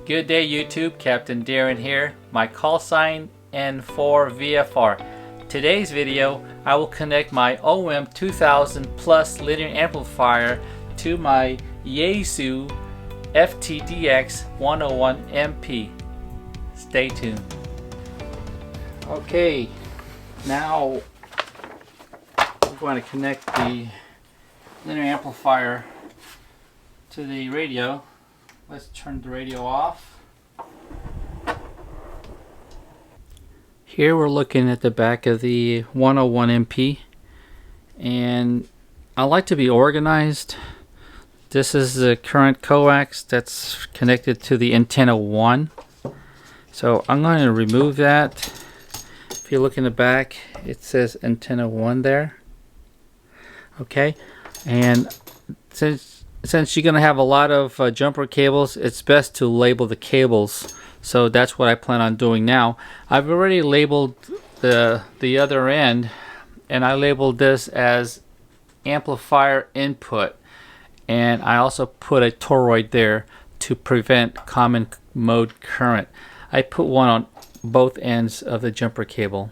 Good day YouTube, Captain Darren here, my call sign N4VFR. Today's video, I will connect my OM2000 Plus linear amplifier to my Yaesu FTDX 101 MP. Stay tuned. Okay, now we're going to connect the linear amplifier to the radio. Let's turn the radio off. Here we're looking at the back of the 101 MP, and I like to be organized. This is the current coax that's connected to the antenna 1. So I'm going to remove that. If you look in the back, it says antenna 1 there. Okay, and since you're going to have a lot of jumper cables, it's best to label the cables. So that's what I plan on doing now. I've already labeled the other end, and I labeled this as amplifier input. And I also put a toroid there to prevent common mode current. I put one on both ends of the jumper cable.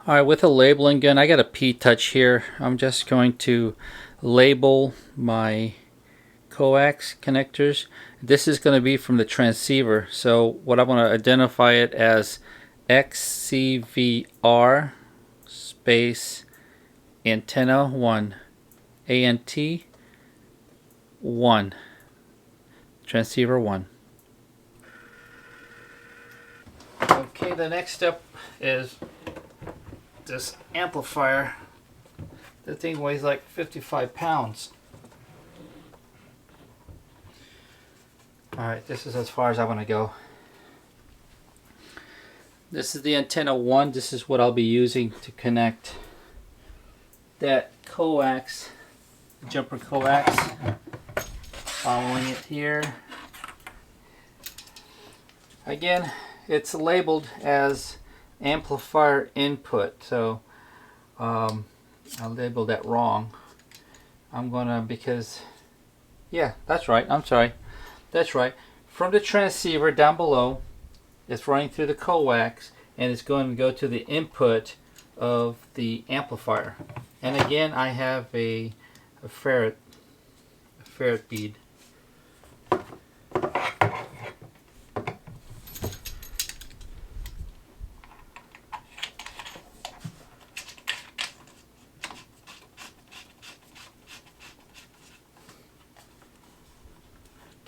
Alright, with the labeling gun, I got a P-touch here. I'm just going to label my coax connectors. This is going to be from the transceiver, so what I want to identify it as XCVR space antenna 1, ANT 1, transceiver 1. Okay, the next step is this amplifier. The thing weighs like 55 pounds. Alright, this is as far as I want to go. This is the antenna 1. This is what I'll be using to connect that coax, jumper coax. Following it here. Again, it's labeled as amplifier input, so I labeled that wrong. I'm gonna, because, yeah, that's right, I'm sorry. That's right. From the transceiver down below, it's running through the coax, and it's going to go to the input of the amplifier. And again, I have a ferrite bead.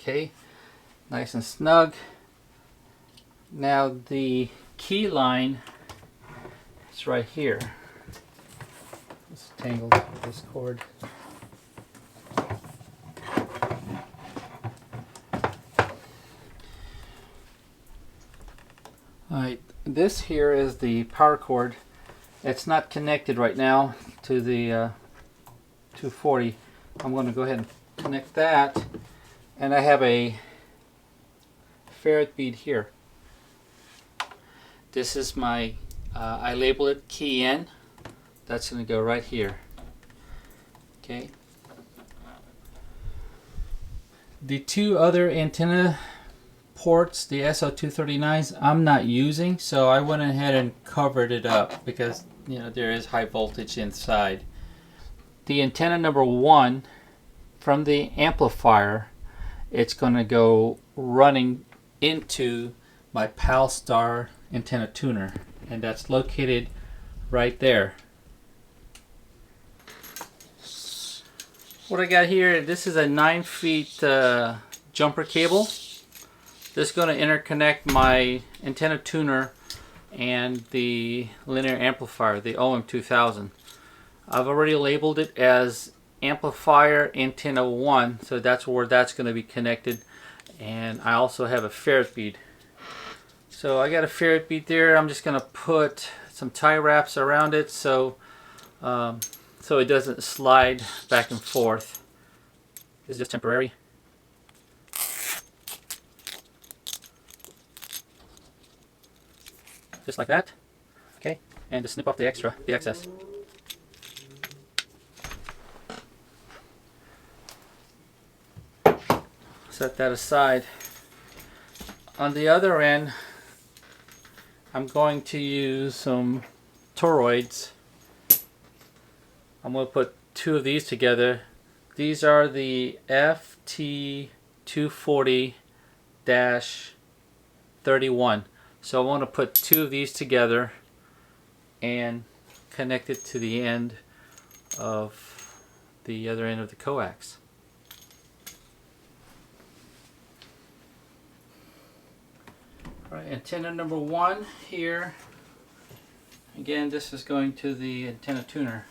Okay, nice and snug. Now the key line is right here. It's tangled with this cord. Alright, this here is the power cord. It's not connected right now to the 240. I'm going to go ahead and connect that. And I have a ferrite bead here. This is my, I label it key in. That's going to go right here. Okay. The two other antenna ports, the SO239s, I'm not using, so I went ahead and covered it up because, you know, there is high voltage inside. The antenna number 1 from the amplifier, it's going to go running into my Palstar antenna tuner, and that's located right there. What I got here, this is a 9 feet jumper cable. This is going to interconnect my antenna tuner and the linear amplifier, the OM2000. I've already labeled it as amplifier antenna 1, so that's where that's going to be connected. And I also have a ferrite bead. So I got a ferrite bead there. I'm just going to put some tie wraps around it so it doesn't slide back and forth. It's just temporary. Just like that. Okay, and to snip off the excess. set that aside. On the other end, I'm going to use some toroids. I'm going to put two of these together. These are the FT240-31. So I want to put two of these together and connect it to the end of the other end of the coax. Alright, antenna number 1 here. Again, this is going to the antenna tuner.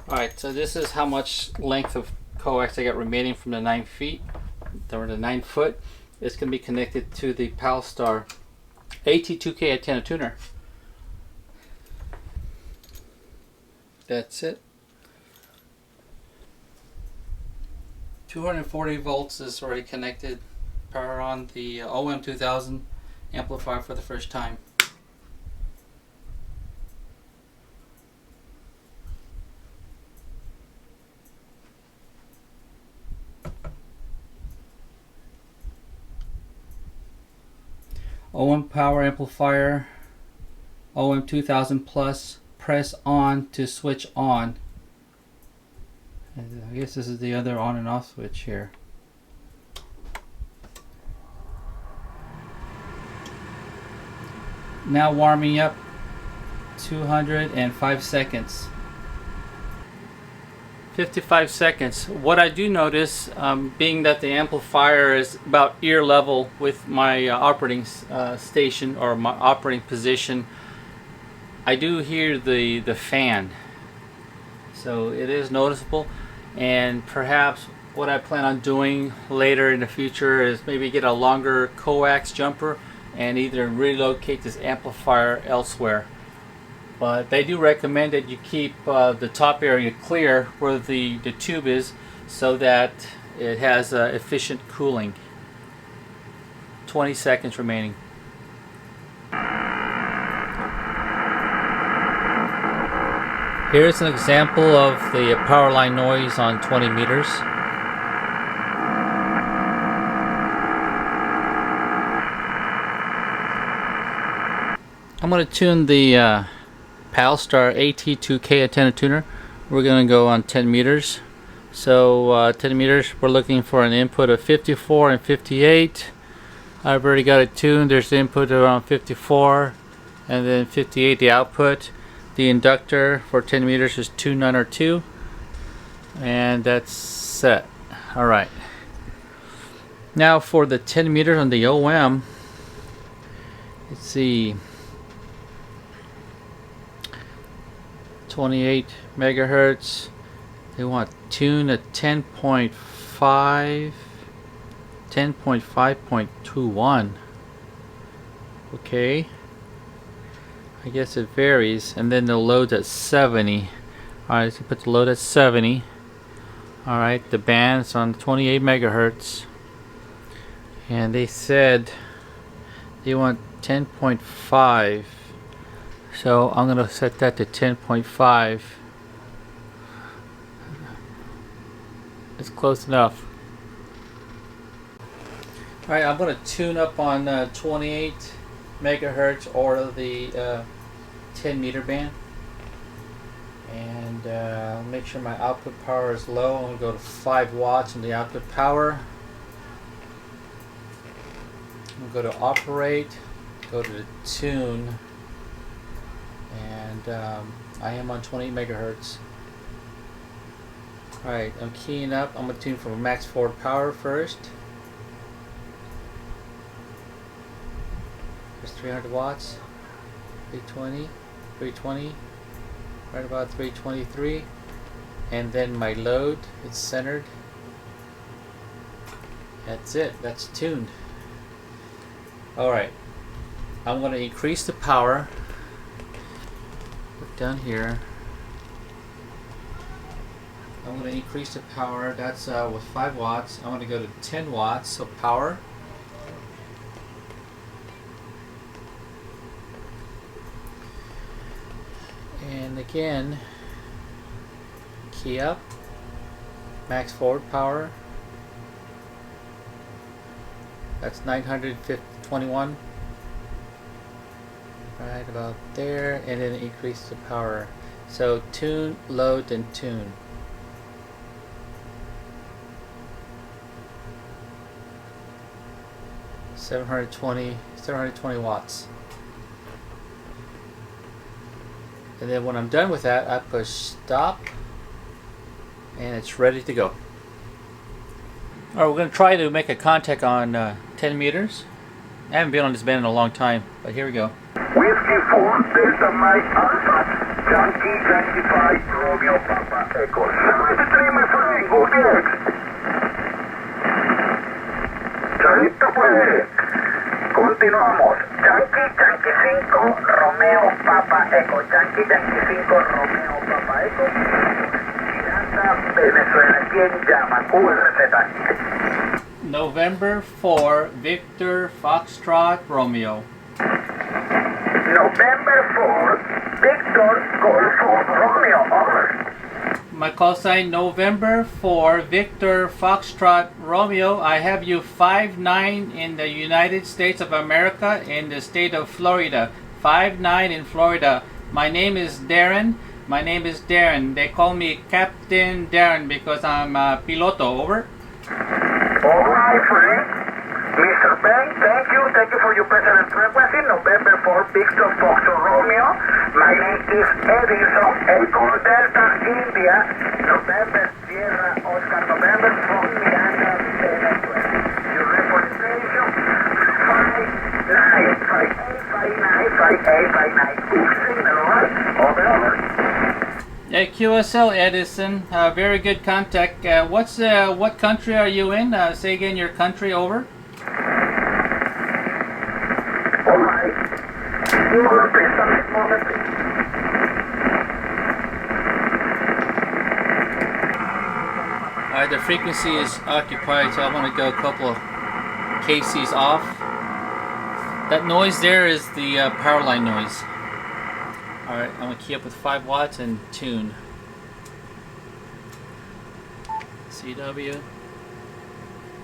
Alright, so this is how much length of coax I got remaining from the 9 feet, or the 9 foot. It's going to be connected to the Palstar AT2K antenna tuner. That's it. 240 volts is already connected. Power on the OM2000 amplifier for the first time. OM power amplifier, OM2000 plus, press on to switch on. And I guess this is the other on and off switch here. Now warming up, 205 seconds. 55 seconds. What I do notice, being that the amplifier is about ear level with my operating station or my operating position, I do hear the fan. So it is noticeable, and perhaps what I plan on doing later in the future is maybe get a longer coax jumper and either relocate this amplifier elsewhere. But they do recommend that you keep the top area clear where the tube is, so that it has efficient cooling. 20 seconds remaining. Here's an example of the power line noise on 20 meters. I'm going to tune the Palstar AT2K antenna tuner. We're going to go on 10 meters. So 10 meters, we're looking for an input of 54 and 58. I've already got it tuned. There's the input around 54 and then 58 the output. The inductor for 10 meters is 2902, and that's set. Alright. Now for the 10 meters on the OM, let's see. 28 megahertz. They want tune at 10.5, 10.5.21. Okay, I guess it varies. And then the load's at 70. Alright, so put the load at 70. Alright, the band's on 28 megahertz, and they said they want 10.5. So I'm going to set that to 10.5. It's close enough. Alright, I'm going to tune up on 28 megahertz or the 10 meter band. And make sure my output power is low. I'm going to go to 5 watts on the output power. I'm going to go to operate, go to the tune. And I am on 28 megahertz. Alright, I'm keying up. I'm going to tune for max forward power first. There's 300 watts, 320, 320, right about 323. And then my load, it's centered. That's it, that's tuned. Alright, I'm going to increase the power. Down here, I'm going to increase the power. That's with 5 watts. I'm going to go to 10 watts of power. And again, key up, max forward power, that's 921, right about there, and then increase the power. So tune, load, and tune. Seven hundred twenty watts. And then when I'm done with that, I push stop, and it's ready to go. Alright, we're going to try to make a contact on 10 meters. I haven't been on this band in a long time, but here we go. Whiskey 4 Delta Mike Alpha, Yankee 25 Romeo Papa Echo. 73, my friend, good next. Chavito pues, continuamos. Yankee 25 Romeo Papa Echo, Yankee 25 Romeo Papa Echo. Miranda, Venezuela, ¿quién llama? QRZ. November 4, Victor Foxtrot Romeo. November 4, Victor Golf Romeo, over. My call sign November 4, Victor Foxtrot Romeo. I have you 5'9" in the United States of America, in the state of Florida. 5'9" in Florida. My name is Darren. My name is Darren. They call me Captain Darren because I'm a piloto, over. All right, friend. Mr. Ben, thank you. Thank you for your present frequency. November 4, Victor Fox Romeo. My name is Edison, Echo Delta India. November Sierra Oscar November from Miranda, Venezuela. Your report station 5958595859. Good signal, right? Over. Yeah, QSL Edison, very good contact. What country are you in? Say again your country, over. Alright. You will please submit moment. Alright, the frequency is occupied, so I want to go a couple of KCs off. That noise there is the power line noise. Alright, I'm going to key up with 5 watts and tune. CW.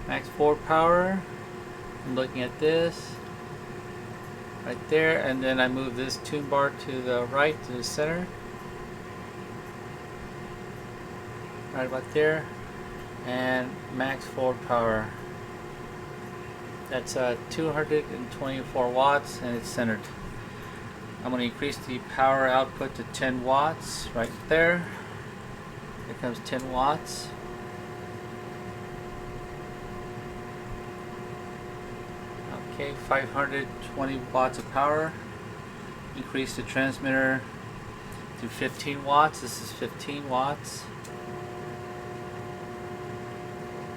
Max forward power. I'm looking at this. Right there, and then I move this tune bar to the right, to the center. Right about there. And max forward power. That's 224 watts, and it's centered. I'm going to increase the power output to 10 watts right there. Here comes 10 watts. Okay, 520 watts of power. Increase the transmitter to 15 watts. This is 15 watts.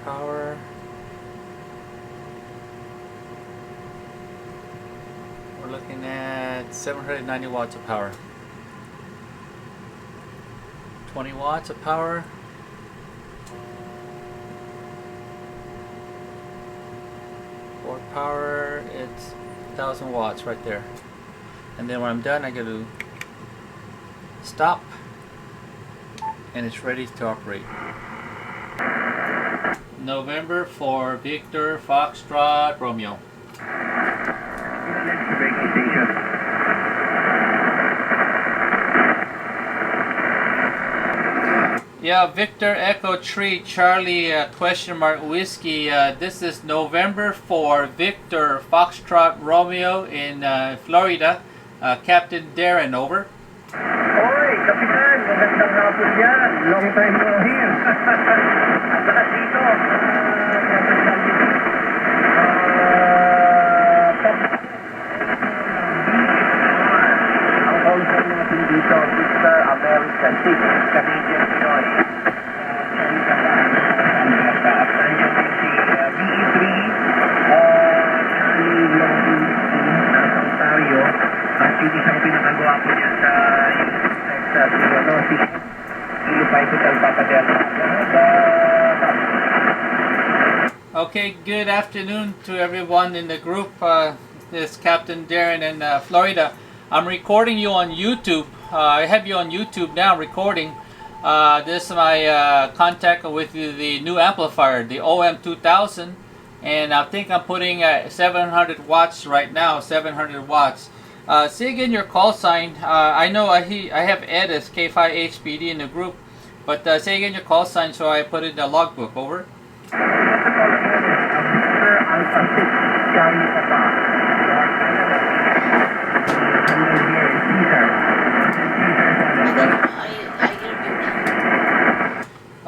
Power. We're looking at 790 watts of power. 20 watts of power. For power, it's 1000 watts right there. And then when I'm done, I go to stop, and it's ready to operate. November for Victor Foxtrot Romeo. Yeah, Victor Echo Tree Charlie question mark whiskey. This is November for Victor Foxtrot Romeo in Florida. Captain Darren, over. Oy, Kapitan, magandang hapon yan. Long time no here. At saka dito, ang call sign natin dito, Mr. America 6, Canadian Pinoy. At nandiyan din si VE3, Charlie Long ng Ontario. At yung isang pinakagawa ko niya sa Texas, si Bicycle Papa Delta. Okay, good afternoon to everyone in the group. This is Captain Darren in Florida. I'm recording you on YouTube. I have you on YouTube now recording. This is my contact with the new amplifier, the OM2000, and I think I'm putting 700 watts right now, 700 watts. Say again your call sign. I know I have Ed as K5HPD in the group, but say again your call sign so I put it in the logbook. Over.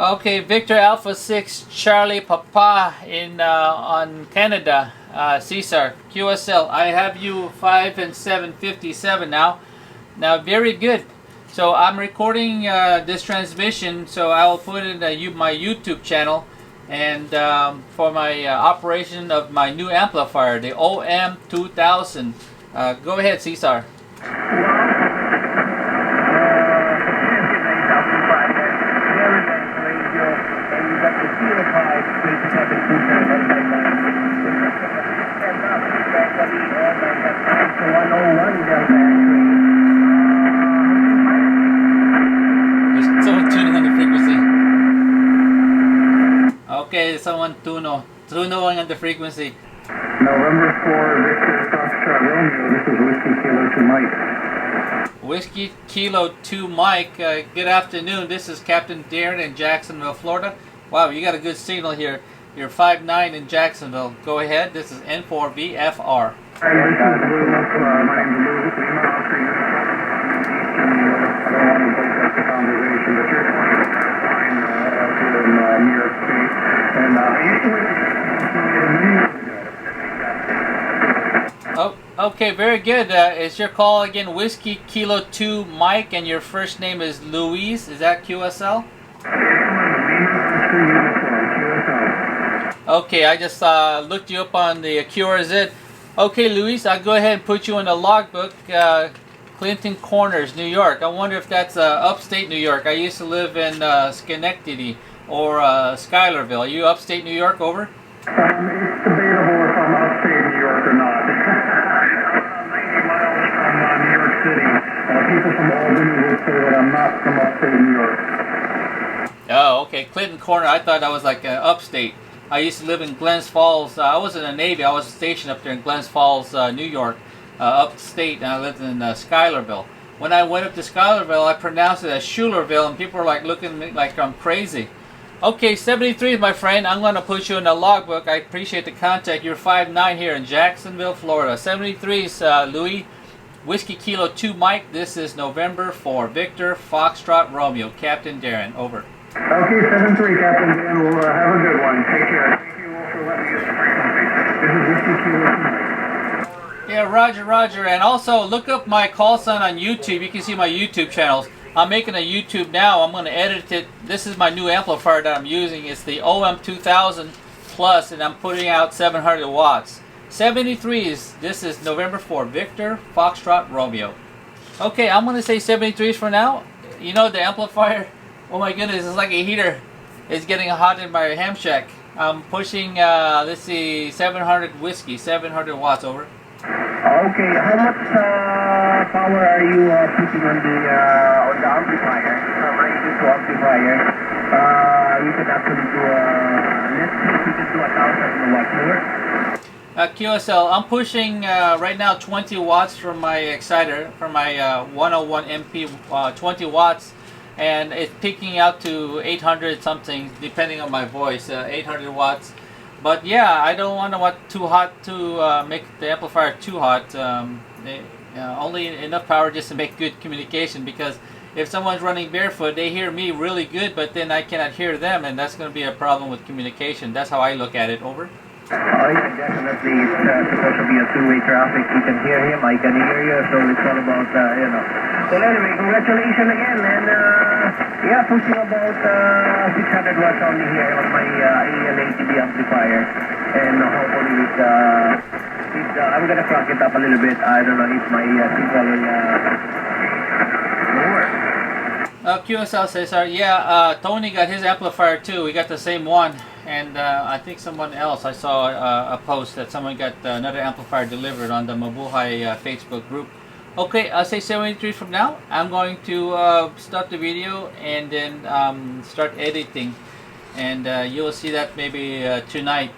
Okay, Victor Alpha 6 Charlie Papa in on Canada, Cesar QSL. I have you 5 and 757 now. Now, very good. So I'm recording this transmission, so I will put it in my YouTube channel, and for my operation of my new amplifier, the OM2000. Go ahead, Cesar. There's someone tuning on the frequency. Okay, someone tunoing on the frequency. November 4, Victor Foxtrot Romeo, this is Whiskey Kilo 2 Mike. Whiskey Kilo 2 Mike, good afternoon. This is Captain Darren in Jacksonville, Florida. Wow, you got a good signal here. You're 5'9" in Jacksonville. Go ahead, this is N4VFR. Hi, this is Blue. My name's Blue. I don't want to break up the conversation, but you're fine out here in New York State. And I used to Oh, okay, very good. Is your call again Whiskey Kilo 2 Mike, and your first name is Louise? Is that QSL? Okay, I just looked you up on the QRZ. Okay, Luis, I'll go ahead and put you in the logbook. Clinton Corners, New York. I wonder if that's upstate New York. I used to live in Schenectady or Schuylerville. Are you upstate New York? Over? It's debatable if I'm upstate New York or not. 90 miles from New York City. People from Albany will say that I'm not from upstate New York. Oh, okay. Clinton Corner. I thought that was like upstate. I used to live in Glens Falls. I was in the Navy. I was stationed up there in Glens Falls, New York, upstate, and I lived in Schuylerville. When I went up to Schuylerville, I pronounced it as Schulerville, and people were like looking at me like I'm crazy. Okay, 73, my friend. I'm going to put you in the logbook. I appreciate the contact. You're 5'9" here in Jacksonville, Florida. 73 is Louis, Whiskey Kilo 2 Mike. This is November 4, Victor Foxtrot Romeo. Captain Darren, over. Okay, 7-3, Captain Dan. We'll have a good one. Take care. Thank you all for letting me use the frequency. This is Whiskey Kilo 2 Mike. Yeah, Roger, Roger. And also, look up my call sign on YouTube. You can see my YouTube channels. I'm making a YouTube now. I'm going to edit it. This is my new amplifier that I'm using. It's the OM2000 Plus, and I'm putting out 700 watts. 73 is, this is November 4, Victor Foxtrot Romeo. Okay, I'm going to say 73s for now. You know, the amplifier, oh my goodness, it's like a heater. It's getting hot in my ham shack. I'm pushing, let's see, 700 whiskey, 700 watts, over. Okay, how much power are you putting on the amplifier? Rated to amplifier. You could actually do let's see if you could do 1,000 watts more. QSL, I'm pushing right now 20 watts from my exciter, from my 101 MP, 20 watts. And it's peaking out to 800 something, depending on my voice, 800 watts. But yeah, I don't want it too hot to make the amplifier too hot. Only enough power just to make good communication, because if someone's running barefoot, they hear me really good, but then I cannot hear them, and that's going to be a problem with communication. That's how I look at it. Over. Oh yeah, definitely. It's supposed to be a two-way traffic. You can hear him, I can hear you, so it's all about, you know. Well, anyway, congratulations again, and yeah, pushing about 600 watts only here on my AL-ATB amplifier, and hopefully I'm gonna crank it up a little bit. I don't know if my signal will work. QSL says, yeah, Tony got his amplifier too. We got the same one. And I think someone else, I saw a post that someone got another amplifier delivered on the Mabuhay Facebook group. Okay, I'll say 73 from now. I'm going to start the video and then start editing. And you'll see that maybe tonight,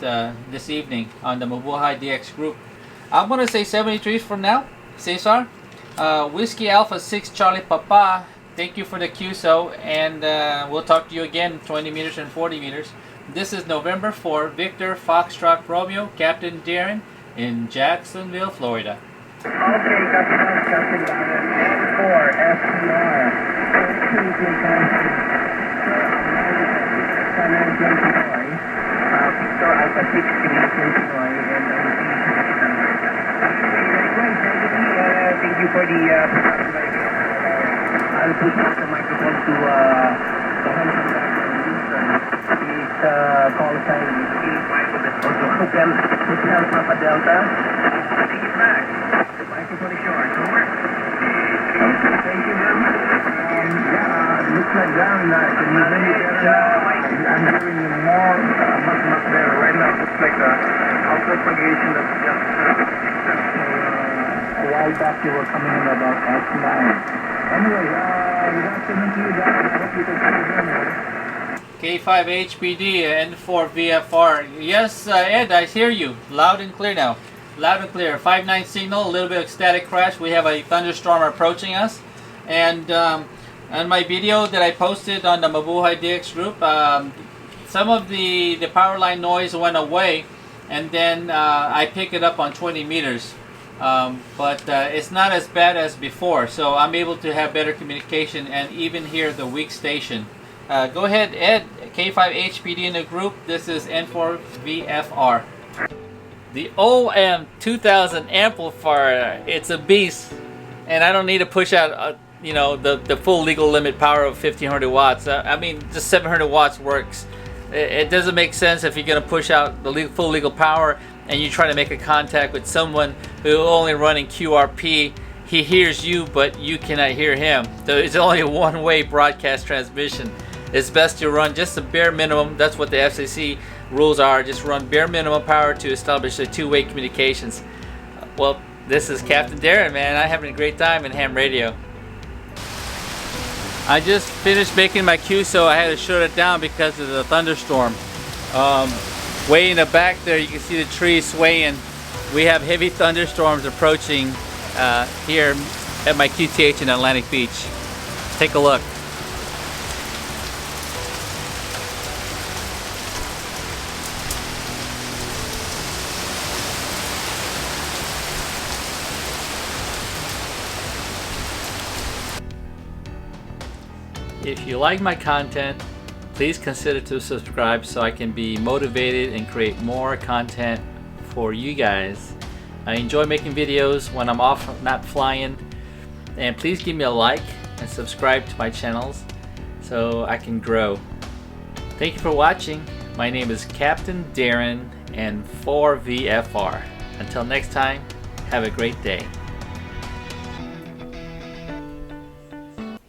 this evening on the Mabuhay DX group. I'm going to say 73 from now. Cesar, Whiskey Alpha 6 Charlie Papa, thank you for the QSO, and we'll talk to you again 20 meters and 40 meters. This is November 4, Victor Foxtrot Romeo, Captain Darren in Jacksonville, Florida. Okay, Captain Darren, N4 FTR. Victor Alpha 6 Illinois, and thank you for the I'll put the microphone to the his call sign is Hotel Papa Delta. I think it's back. The microphone is yours. Over. Thank you very much. Looks like down now. Can you hear me better? I'm hearing you more, much better right now. Looks like the propagation of just a while back you were coming in about S9. Anyway, good afternoon to you guys. I hope you can see me. K5HPD N4 VFR. Yes, Ed, I hear you loud and clear now. Loud and clear. 5.9 signal, a little bit of static crash. We have a thunderstorm approaching us. And on my video that I posted on the Mabuhay DX group, some of the power line noise went away, and then I picked it up on 20 meters. But it's not as bad as before, so I'm able to have better communication and even hear the weak station. Go ahead, Ed, K5HPD in the group. This is N4 VFR. The OM2000 Amplifier, it's a beast, and I don't need to push out the full legal limit power of 1500 watts. I mean, just 700 watts works. It doesn't make sense if you're going to push out the full legal power and you try to make a contact with someone who only running QRP. He hears you, but you cannot hear him. So it's only a one-way broadcast transmission. It's best to run just the bare minimum. That's what the FCC rules are. Just run bare minimum power to establish a two-way communications. Well, this is Captain Darren, man. I'm having a great time in ham radio. I just finished making my QSO. I had to shut it down because of the thunderstorm. Way in the back there, you can see the trees swaying. We have heavy thunderstorms approaching here at my QTH in Atlantic Beach. Take a look. If you like my content, please consider to subscribe so I can be motivated and create more content for you guys. I enjoy making videos when I'm off not flying, and please give me a like and subscribe to my channels so I can grow. Thank you for watching. My name is Captain Darren and 4VFR. Until next time, have a great day.